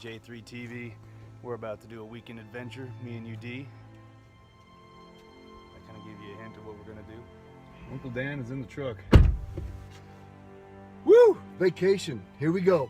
J3 TV. We're about to do a weekend adventure, me and UD. I kind of gave you a hint of what we're gonna do. Uncle Dan is in the truck. Woo! Vacation. Here we go.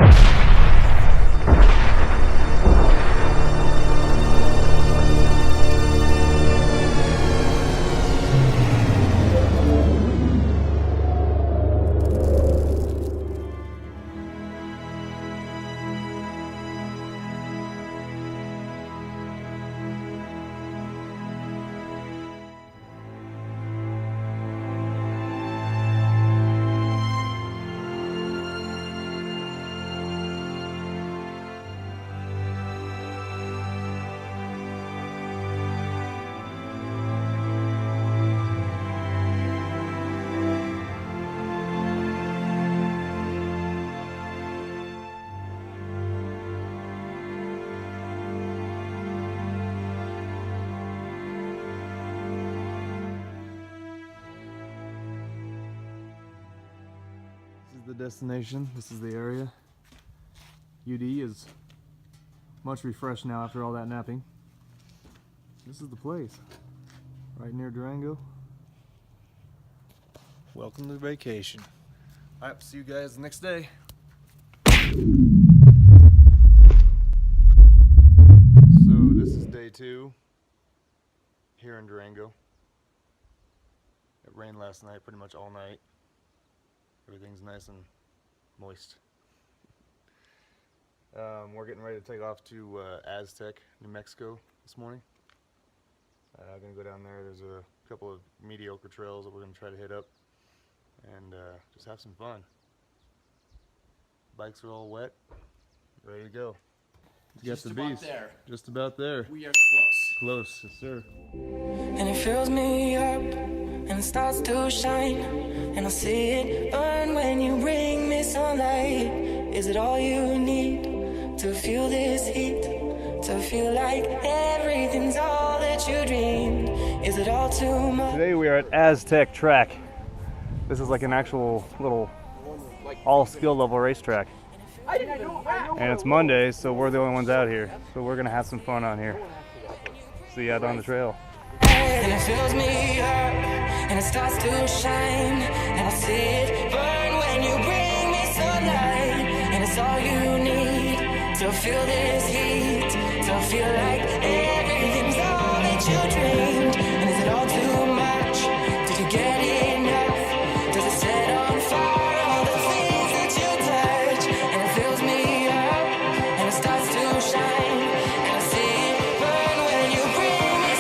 The destination, this is the area. UD is much refreshed now after all that napping. This is the place, right near Durango. Welcome to vacation. Alright, see you guys the next day. So this is day 2 here in Durango. It rained last night, pretty much all night. Everything's nice and moist. We're getting ready to take off to Aztec, New Mexico this morning. I'm gonna go down there. There's a couple of mediocre trails that we're gonna try to hit up and just have some fun. Bikes are all wet, ready to go. Just about there. Just about there. We are close. Close, yes sir. And it fills me up, and it starts to shine, and I see it burn when you bring me sunlight. Is it all you need to feel this heat, to feel like everything's all that you dreamed? Is it all too much? Today we are at Aztec Track. This is like an actual little all skill level racetrack. And it's Monday, so we're the only ones out here. So we're gonna have some fun on here. See you out on the trail. And it fills me up, and it starts to shine, and I see it burn when you bring me sunlight. And it's all you need to feel this heat, to feel like everything's all that you dreamed. And is it all too much? Did you get enough? Does it set on fire all the things that you touch? And it fills me up, and it starts to shine, and I see it burn when you bring me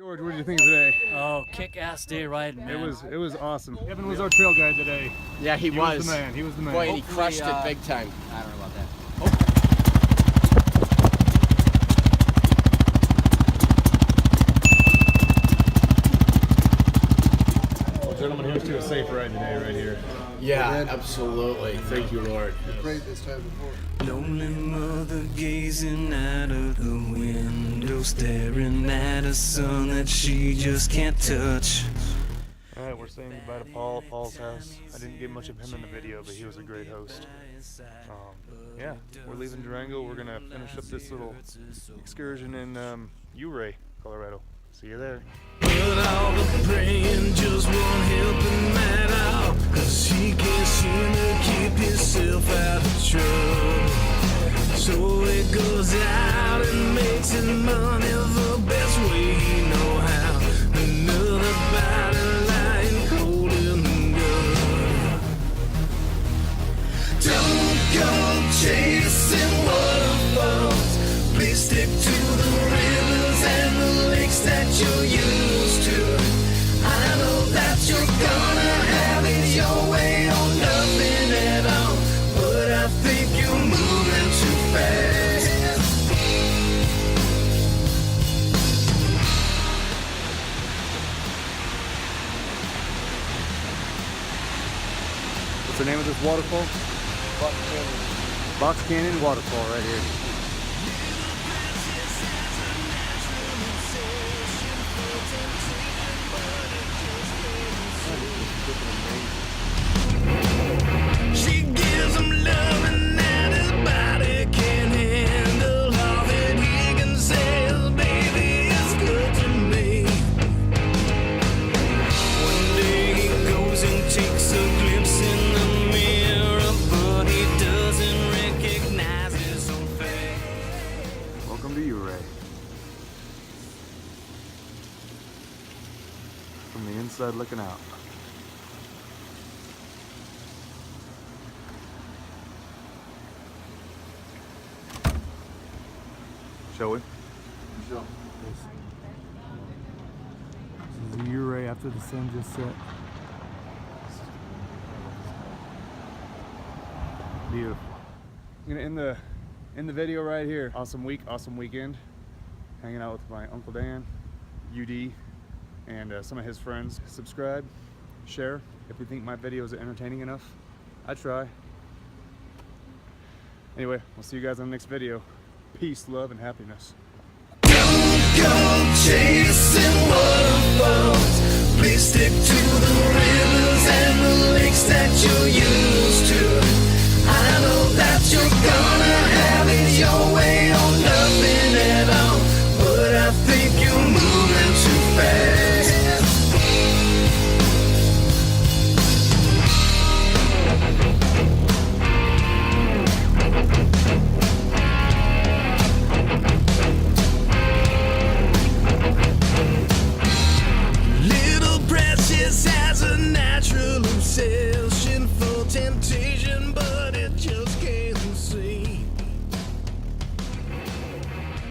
George, what did you think of today? Oh, kick-ass day riding, man. It was awesome. Evan was our trail guide today. Yeah, he was. The man. He was the man. Boy, and he Hopefully, crushed it big time. I don't know about that. Well, gentlemen, here's to a safe ride today, right here. Yeah, absolutely. Thank you, Lord. Prayed this time before. lonely mother gazing out of the window, staring at a son that she just can't touch. All right, we're saying goodbye to Paul at Paul's house. I didn't get much of him in the video, but he was a great host. Yeah, we're leaving Durango. We're gonna finish up this little excursion in Ouray, Colorado. See you there. But all the praying just won't help him at all, 'cause he can't seem to keep himself out of trouble. So he goes out and makes his money the best way he know how. Another battle lying cold in the gut. Don't go chasing waterfalls. Please stick to the rivers and the lakes that you're used to. I know that you're gonna have it your way or nothing at all, but I think you're moving too fast. What's the name of this waterfall? Box Canyon Waterfall right here. She gives him loving that his body can't handle. All that he can say is, baby, it's good to me. One day he goes and takes a glimpse in the mirror, but he doesn't recognize his own face. Welcome to Ouray. From the inside looking out. Shall we? Sure. This is Ouray after the sun just set. Beautiful. I'm gonna end the video right here. Awesome week, awesome weekend. Hanging out with my Uncle Dan, UD, and some of his friends. Subscribe, share if you think my videos are entertaining enough. I try. Anyway, we'll see you guys on the next video. Peace, love, and happiness. Don't go chasing waterfalls. Please stick to the rivers and the lakes that you're used to. I know that you're gonna have it your way or nothing at all, but I think you're moving too fast. Little precious has a natural obsession for temptation, but it just can't see.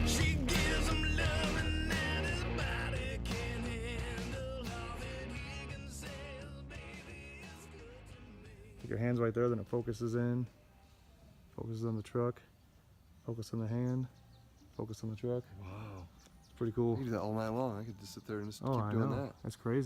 She gives him love and that his body can't handle. All that he can say is, baby, it's good to me. Put your hands right there, then it focuses in. Focuses on the truck. Focus on the hand. Focus on the truck. Wow. It's pretty cool. I can do that all night long. I could just sit there and just Oh, keep I doing know. that. That's crazy.